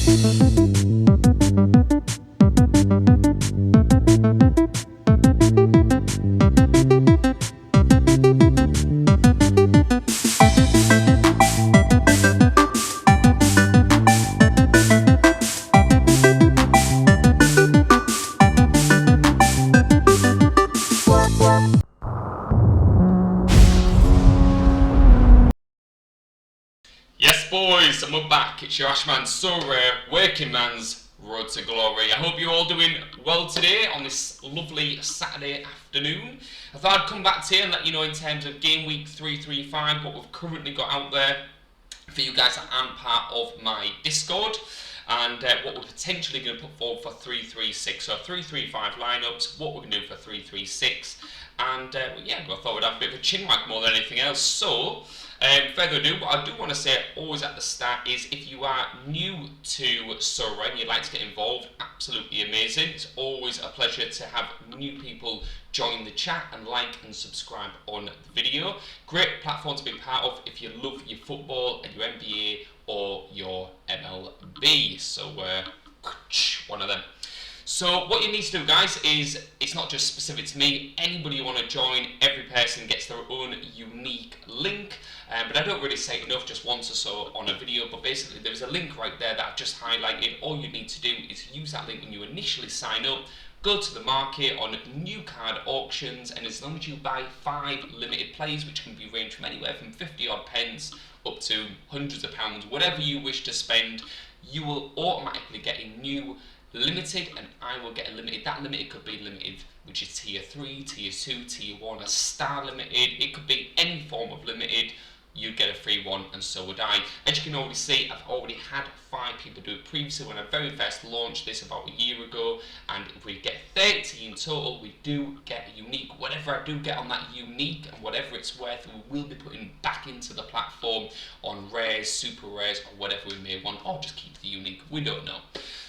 Yes boys, and we're back. It's your AshMann-SPORTZ working man's road to glory. I hope you're all doing well today on this lovely Saturday afternoon. I thought I'd come back to you and let you know in terms of game week 335 what we've currently got out there for you guys that aren't part of my Discord, and what we're potentially going to put forward for 336. So 335 lineups, what we're going to do for 336, and yeah, I thought we'd have a bit of a chinwag more than anything else. So further ado, what I do want to say always at the start is if you are new to Sorare and you'd like to get involved, absolutely amazing. It's always a pleasure to have new people join the chat and like and subscribe on the video. Great platform to be part of if you love your football and your NBA or your MLB. So one of them. So what you need to do, guys, is it's not just specific to me. Anybody you want to join, every person gets their own unique link. But I don't really say it enough, just once or so on a video. But basically, there's a link right there that I've just highlighted. All you need to do is use that link when you initially sign up. Go to the market on new card auctions, and as long as you buy 5 limited plays, which can be ranged from anywhere from 50 odd pence up to hundreds of pounds, whatever you wish to spend, you will automatically get a new limited, and I will get a limited. That limited could be limited, which is tier 3, tier 2, tier 1, a star limited. It could be any form of limited. You'd get a free one, and so would I. As you can already see, I've already had 5 people do it previously when I very first launched this about a year ago, and if we get 30 in total, we do get a unique. Whatever I do get on that unique and whatever it's worth, we will be putting back into the platform on rares, super rares, or whatever we may want, or just keep the unique. We don't know.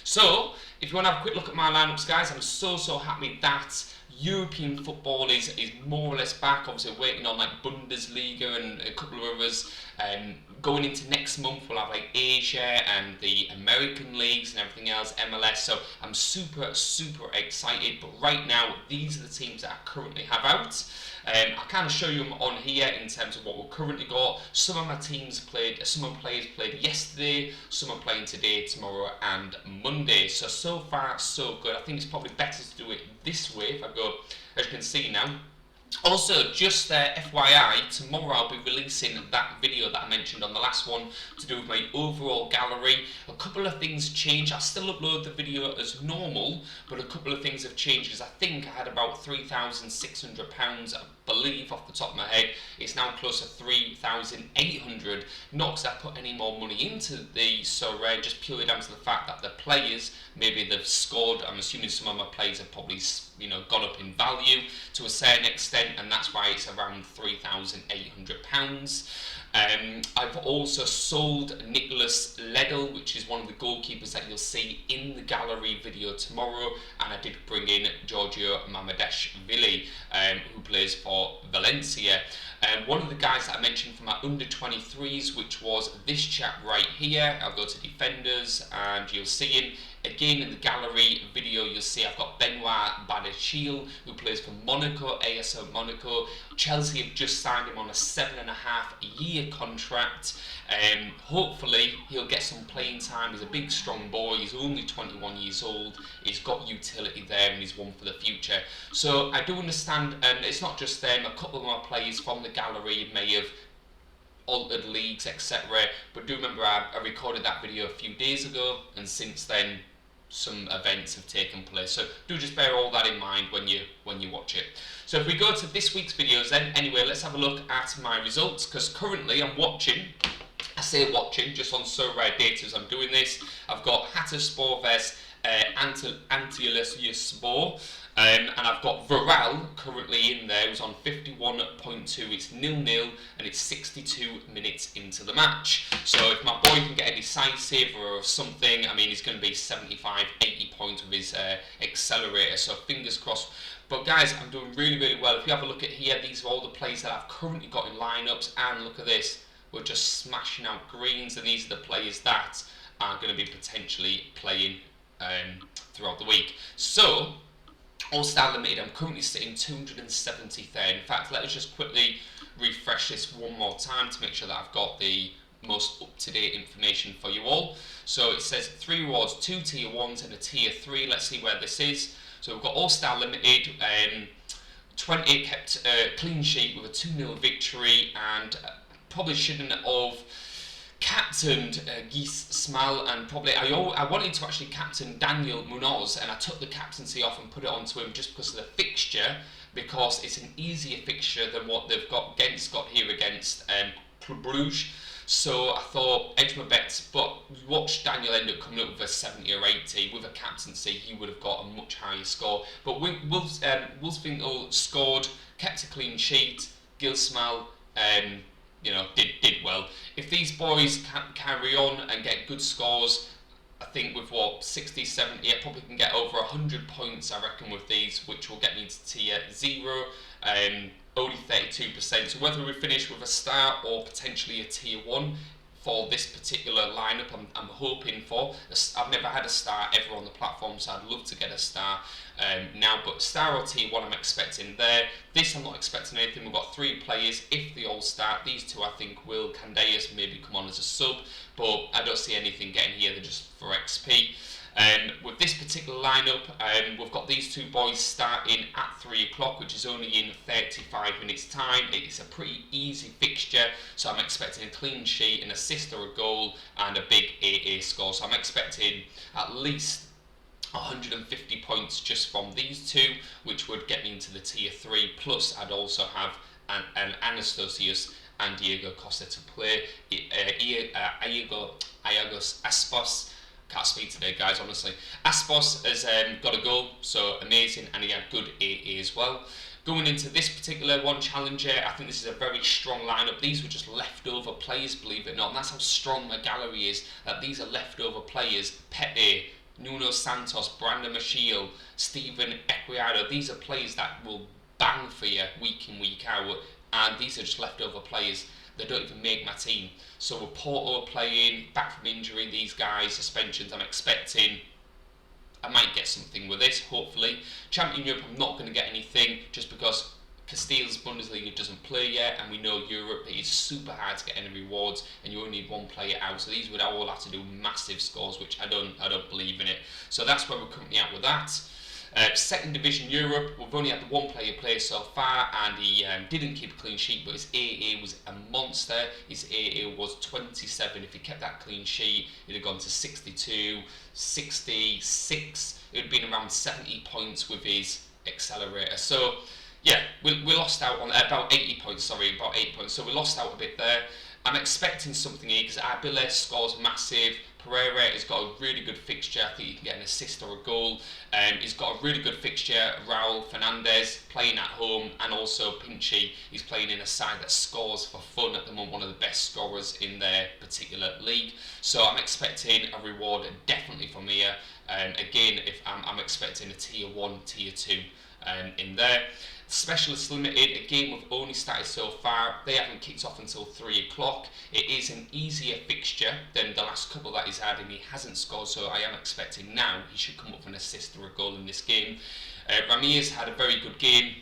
So, if you want to have a quick look at my lineups, guys, I'm so happy that European football is more or less back. Obviously waiting on like Bundesliga and a couple of others. Going into next month we'll have like Asia and the American leagues and everything else, MLS. So I'm super excited. But right now these are the teams that I currently have out. I kind of show you them on here in terms of what we've currently got. Some of my teams played, some of my players played yesterday, some are playing today, tomorrow and Monday. So far so good. I think it's probably better to do it this way if I go, as you can see now. Also, just FYI, tomorrow I'll be releasing that video that I mentioned on the last one to do with my overall gallery. A couple of things changed. I still upload the video as normal, but a couple of things have changed because I think I had about £3,600, I believe, off the top of my head. It's now close to 3,800. Not because I put any more money into the Sorare, just purely down to the fact that the players, maybe they've scored. I'm assuming some of my players have probably, you know, gone up in value to a certain extent, and that's why it's around £3,800. I've also sold Nicholas Ledel, which is one of the goalkeepers that you'll see in the gallery video tomorrow, and I did bring in Giorgio Mamardashvili, who plays for Valencia. One of the guys that I mentioned from my under 23s, which was this chap right here. I'll go to defenders and you'll see him again in the gallery video. You'll see I've got Benoit Badiachil, who plays for Monaco, ASO Monaco. Chelsea have just signed him on a 7.5-year contract. Hopefully he'll get some playing time. He's a big strong boy, he's only 21 years old, he's got utility there and he's one for the future. So I do understand, it's not just them, a couple of my players from the gallery may have altered leagues, etc. But do remember I recorded that video a few days ago, and since then some events have taken place. So do just bear all that in mind when you watch it. So if we go to this week's videos then, anyway, let's have a look at my results, because currently I'm watching, I say watching, just on Sorare data as I'm doing this. I've got Hatterspor versus Antalyaspor, and I've got Varel currently in there, who's on 51.2, it's 0-0, and it's 62 minutes into the match. So if my boy can get a decisive or something, I mean, he's going to be 75-80 points with his accelerator, so fingers crossed. But guys, I'm doing really well. If you have a look at here, these are all the players that I've currently got in lineups, and look at this, we're just smashing out greens, and these are the players that are going to be potentially playing throughout the week. So, All-Star Limited, I'm currently sitting 273rd. In fact, let us just quickly refresh this one more time to make sure that I've got the most up-to-date information for you all. So it says 3 rewards, 2 tier 1s and a tier 3. Let's see where this is. So we've got All-Star Limited, 20 kept clean sheet with a 2-0 victory, and probably shouldn't have captained Guy Smal, and probably I wanted to actually captain Daniel Munoz, and I took the captaincy off and put it onto him just because of the fixture, because it's an easier fixture than what they've got here against Club Brugge. So I thought, edge my bets, but watch Daniel end up coming up with a 70 or 80. With a captaincy, he would have got a much higher score. But Wolfswinkel scored, kept a clean sheet. Gilsmal, did well. If these boys can carry on and get good scores, I think with 60, 70, I probably can get over 100 points, I reckon, with these, which will get me to tier 0. Only 32%. So whether we finish with a star or potentially a tier 1 for this particular lineup, I'm hoping for. I've never had a star ever on the platform, so I'd love to get a star now. But star or tier 1, I'm expecting there. This, I'm not expecting anything. We've got 3 players. If they all start, these 2 I think will. Candeas maybe come on as a sub, but I don't see anything getting here. They're just for XP. With this particular lineup, we've got these 2 boys starting at 3 o'clock, which is only in 35 minutes time. It's a pretty easy fixture, so I'm expecting a clean sheet, an assist or a goal, and a big AA score. So I'm expecting at least 150 points just from these 2, which would get me into the tier 3. Plus, I'd also have an Anastasios and Diego Costa to play. Iagos Aspos. Can't speak today, guys, honestly. Aspos has got a goal, so amazing, and he had good AA as well. Going into this particular one, Challenger, I think this is a very strong lineup. These were just leftover players, believe it or not, and that's how strong my gallery is, that these are leftover players. Pepe, Nuno Santos, Brandon Machiel, Steven Equiado. These are players that will bang for you week in, week out, and these are just leftover players. They don't even make my team. So with Porto playing, back from injury, these guys, suspensions, I'm expecting I might get something with this, hopefully. Champion Europe, I'm not going to get anything, just because Castile's Bundesliga doesn't play yet, and we know Europe is super hard to get any rewards, and you only need 1 player out. So these would all have to do massive scores, which I don't believe in it. So that's where we're currently at with that. Second Division Europe, we've only had the 1 player play so far, and he didn't keep a clean sheet, but his AA was a monster. His AA was 27. If he kept that clean sheet, he'd have gone to 62, 66. It would have been around 70 points with his accelerator. So yeah, we lost out on about 80 points, about 8 points. So we lost out a bit there. I'm expecting something here because Abile scores massive. Pereira has got a really good fixture. I think he can get an assist or a goal. He's got a really good fixture. Raul Fernandez playing at home, and also Pinchy. He's playing in a side that scores for fun at the moment, one of the best scorers in their particular league. So I'm expecting a reward definitely from here. Again, if I'm expecting a tier 1, tier 2 in there. Specialists Limited, again, we've only started so far. They haven't kicked off until 3 o'clock. It is an easier fixture than the last couple that he's had, and he hasn't scored, so I am expecting now he should come up with an assist or a goal in this game. Ramirez had a very good game,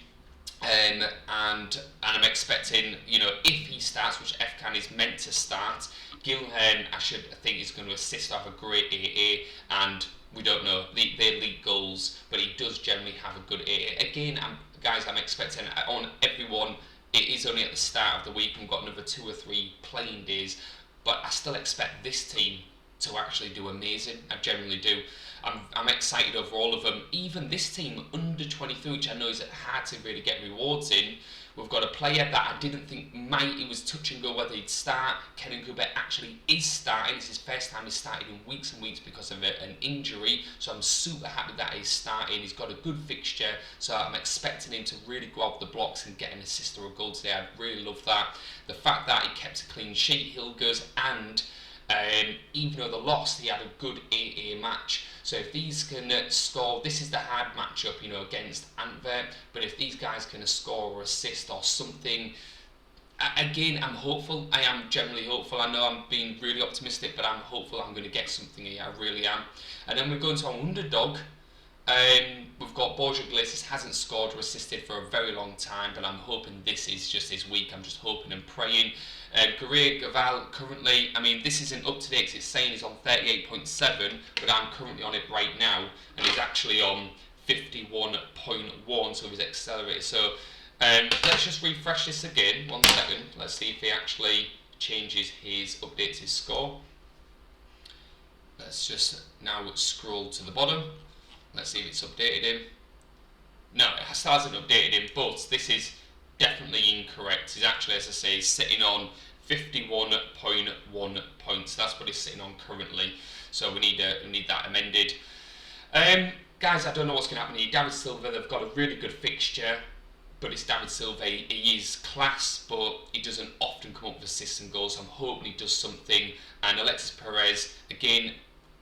and I'm expecting, if he starts, which FCAN is meant to start, Gilhen, I think is going to assist, have a great AA, and we don't know their league goals, but he does generally have a good AA. Again, guys, I'm expecting on everyone. It is only at the start of the week. We've got another 2 or 3 playing days, but I still expect this team to actually do amazing. I generally do. I'm excited over all of them. Even this team under 23, which I know is hard to really get rewards in. We've got a player that I didn't think it was touch and go whether he'd start. Kenan Kubet actually is starting. It's his first time he's started in weeks and weeks because of an injury. So I'm super happy that he's starting. He's got a good fixture. So I'm expecting him to really go out the blocks and get an assist or a goal today. I really love that. The fact that he kept a clean sheet, Hilgers, and even though they lost, he had a good AA match. So if these can score, this is the hard matchup, against Antwerp. But if these guys can score or assist or something, Again, I'm hopeful. I am generally hopeful. I know I'm being really optimistic, but I'm hopeful I'm going to get something here. I really am. And then we're going to our underdog. We've got Borja Iglesias, hasn't scored or assisted for a very long time, but I'm hoping this is just his week. I'm just hoping and praying. Gaval currently, I mean, this isn't up to date because it's saying he's on 38.7, but I'm currently on it right now, and he's actually on 51.1, so he's accelerated. So let's just refresh this again. 1 second. Let's see if he actually updates his score. Let's just now scroll to the bottom. Let's see if it's updated him. No, it hasn't updated him, but this is definitely incorrect. He's actually, as I say, sitting on 51.1 points. That's what he's sitting on currently. So we need that amended. Guys, I don't know what's going to happen here. David Silva, they've got a really good fixture, but it's David Silva. He is class, but he doesn't often come up with assists and goals. I'm hoping he does something. And Alexis Perez, again,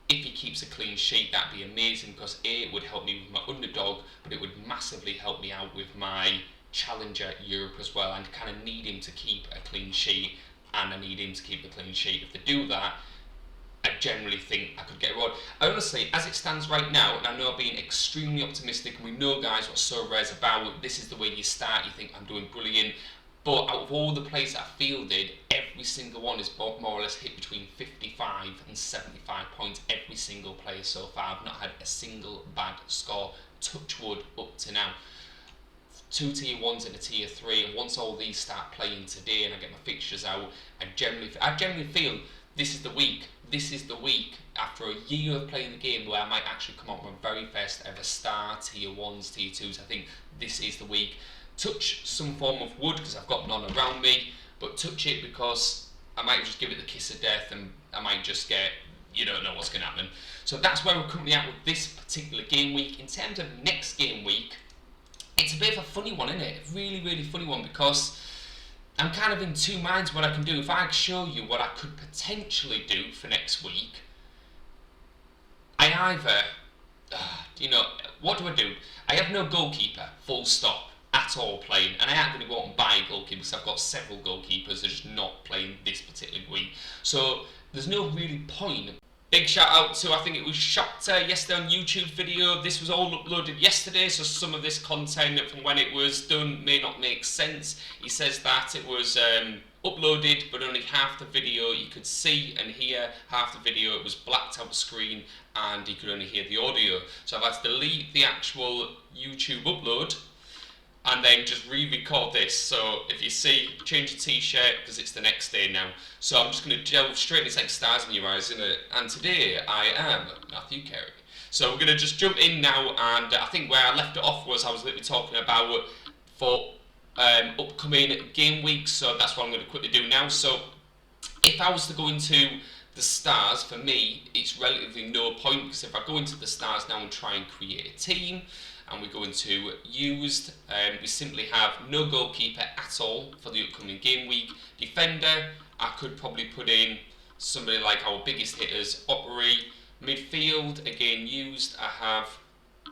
if he keeps a clean sheet, that'd be amazing, because A, it would help me with my underdog, but it would massively help me out with my Challenger Europe as well. I kind of need him to keep a clean sheet, and I need him to keep a clean sheet. If they do that, I generally think I could get a reward. Honestly, as it stands right now, and I know I'm being extremely optimistic, and we know, guys, what Sorare is about. This is the way you start. You think, I'm doing brilliant. But out of all the players that I fielded, every single one is more or less hit between 55 and 75 points. Every single player so far. I've not had a single bad score, touch wood, up to now. 2 tier 1s and a tier 3, and once all these start playing today and I get my fixtures out, I generally feel this is the week. This is the week, after a year of playing the game, where I might actually come up with my very first ever star, tier 1s, tier 2s. I think this is the week. Touch some form of wood, because I've got none around me, but touch it because I might just give it the kiss of death, and I might just get, you don't know what's going to happen. So that's where we're currently at with this particular game week. In terms of next game week, it's a bit of a funny one, isn't it? A really, really funny one, because I'm kind of in two minds what I can do. If I show you what I could potentially do for next week, I either, what do I do? I have no goalkeeper, full stop, at all playing, and I ain't going to go out and buy a goalkeeper because I've got several goalkeepers that are just not playing this particular week. So there's no really point. Big shout out to, I think it was Shopta yesterday on YouTube video. This was all uploaded yesterday, so some of this content from when it was done may not make sense. He says that it was uploaded, but only half the video you could see and hear. Half the video it was blacked out screen and you could only hear the audio. So I've had to delete the actual YouTube upload and then just re-record this. So if you see, change the t-shirt because it's the next day now. So I'm just going to delve straight into like stars in your eyes, isn't it? And today I am Matthew Carey. So we're going to just jump in now, and I think where I left it off was I was literally talking about for upcoming game weeks. So that's what I'm going to quickly do now. So if I was to go into the stars, for me it's relatively no point, because if I go into the stars now and try and create a team, and we go into used, we simply have no goalkeeper at all for the upcoming game week. Defender, I could probably put in somebody like our biggest hitters, Opry. Midfield, again used, I have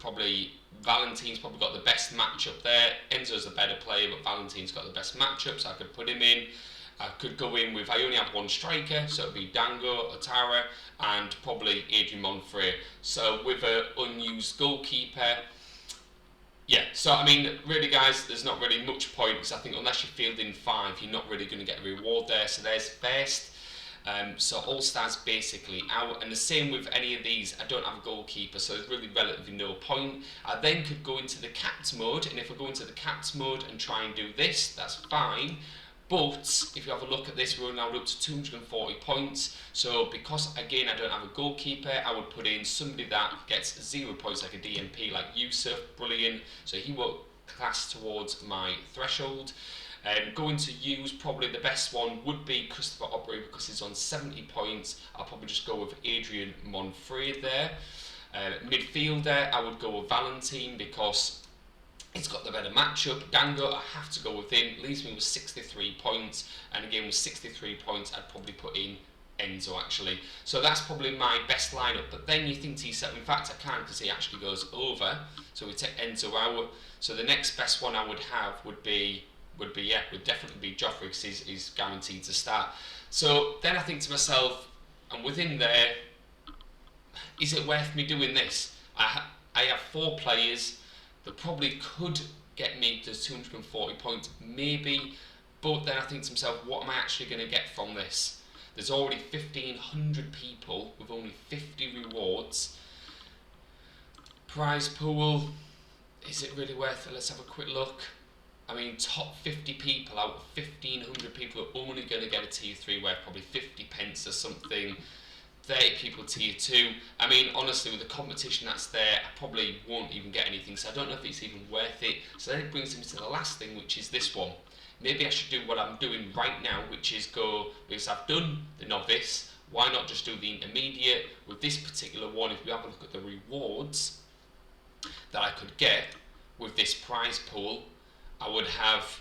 probably Valentin's probably got the best matchup there. Enzo's a better player, but Valentin's got the best matchup, so I could put him in. I could go in with, I only have one striker, so it'd be Dango, Otara, and probably Adrian Monfrey. So with an unused goalkeeper, yeah, so I mean, really guys, there's not really much point, because I think unless you're fielding 5, you're not really going to get a reward there. So there's first. So all-stars basically out, and the same with any of these. I don't have a goalkeeper, so there's really relatively no point. I then could go into the capped mode, and if I go into the capped mode and try and do this, that's fine. But if you have a look at this, we're now up to 240 points. So because again I don't have a goalkeeper, I would put in somebody that gets 0 points, like a DMP, like Yusuf, brilliant. So he will class towards my threshold. Going to use, probably the best one would be Christopher Opry, because he's on 70 points. I'll probably just go with Adrian Monfrey there. Midfielder, I would go with Valentin, because he's got the better matchup. Dango, I have to go with him. Leaves me with 63 points. And again, with 63 points, I'd probably put in Enzo, actually. So that's probably my best lineup. But then you think to yourself, in fact, I can't, because he actually goes over. So we take Enzo out. So the next best one I would have would be would definitely be Joffrey, because he's guaranteed to start. So then I think to myself, and within there, is it worth me doing this? I have 4 players that probably could get me to 240 points, maybe, but then I think to myself, what am I actually going to get from this? There's already 1,500 people with only 50 rewards. Prize pool, is it really worth it? Let's have a quick look. I mean, top 50 people out of 1,500 people are only going to get a tier 3 worth probably 50 pence or something. 30 people tier 2. I mean, honestly, with the competition that's there, I probably won't even get anything, so I don't know if it's even worth it. So then it brings me to the last thing, which is this one. Maybe I should do what I'm doing right now, which is go, because I've done the novice, why not just do the intermediate? With this particular one, if we have a look at the rewards that I could get with this prize pool, I would have,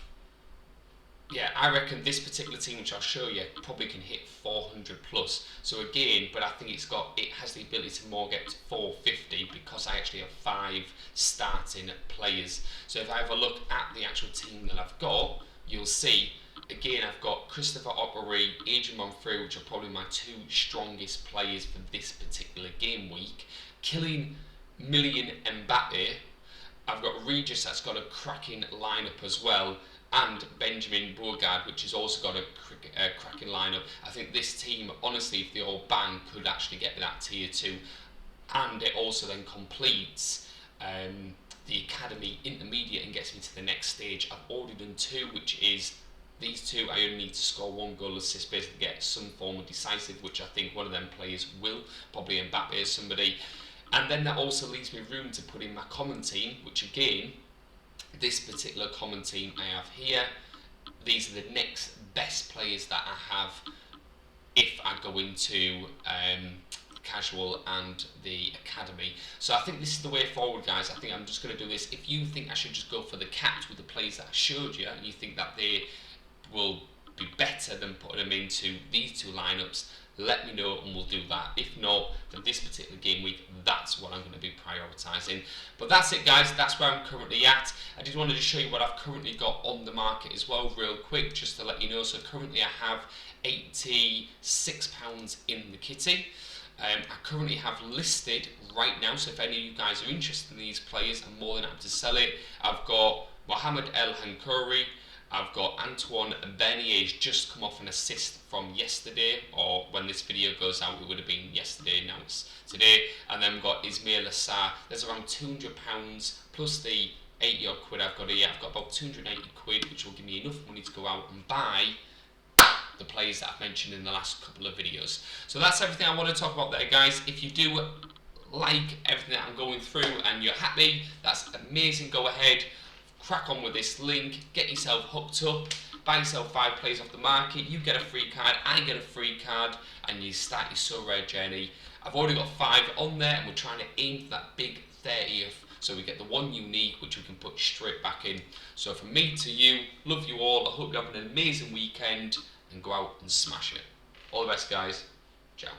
yeah, I reckon this particular team, which I'll show you, probably can hit 400 plus. So again, but I think it has the ability to more get to 450 because I actually have 5 starting players. So if I have a look at the actual team that I've got, you'll see, again, I've got Christopher Oppery, Adrian Monfrey, which are probably my 2 strongest players for this particular game week. Killing Million Mbappe, I've got Regis, that's got a cracking lineup as well, and Benjamin Bourgard, which has also got a cracking lineup. I think this team, honestly, if they all bang, could actually get that tier 2, and it also then completes the academy intermediate and gets me to the next stage. I've already done 2, which is these 2. I only need to score 1 goal assist, basically get some form of decisive, which I think one of them players will, probably Mbappe or somebody. And then that also leaves me room to put in my common team, which again, this particular common team I have here, these are the next best players that I have if I go into casual and the academy. So I think this is the way forward, guys. I think I'm just going to do this. If you think I should just go for the caps with the players that I showed you, and you think that they will be better than putting them into these 2 lineups, let me know and we'll do that. If not, for this particular game week, that's what I'm going to be prioritising. But that's it, guys. That's where I'm currently at. I did want to just show you what I've currently got on the market as well, real quick, just to let you know. So currently I have £86 in the kitty. I currently have listed right now, so if any of you guys are interested in these players, I'm more than happy to sell it. I've got Mohamed El Hankouri, I've got Antoine Bernier's just come off an assist from yesterday, or when this video goes out it would have been yesterday, now it's today. And then we've got Ismail Assar. There's around £200 plus the 80 odd quid I've got here. I've got about 280 quid, which will give me enough money to go out and buy the players that I've mentioned in the last couple of videos. So that's everything I want to talk about there, guys. If you do like everything that I'm going through and you're happy, that's amazing. Go ahead, crack on with this link, get yourself hooked up, buy yourself 5 players off the market, you get a free card, I get a free card, and you start your Sorare journey. I've already got 5 on there, and we're trying to aim for that big 30th, so we get the 1 unique, which we can put straight back in. So from me to you, love you all, I hope you have an amazing weekend, and go out and smash it. All the best, guys. Ciao.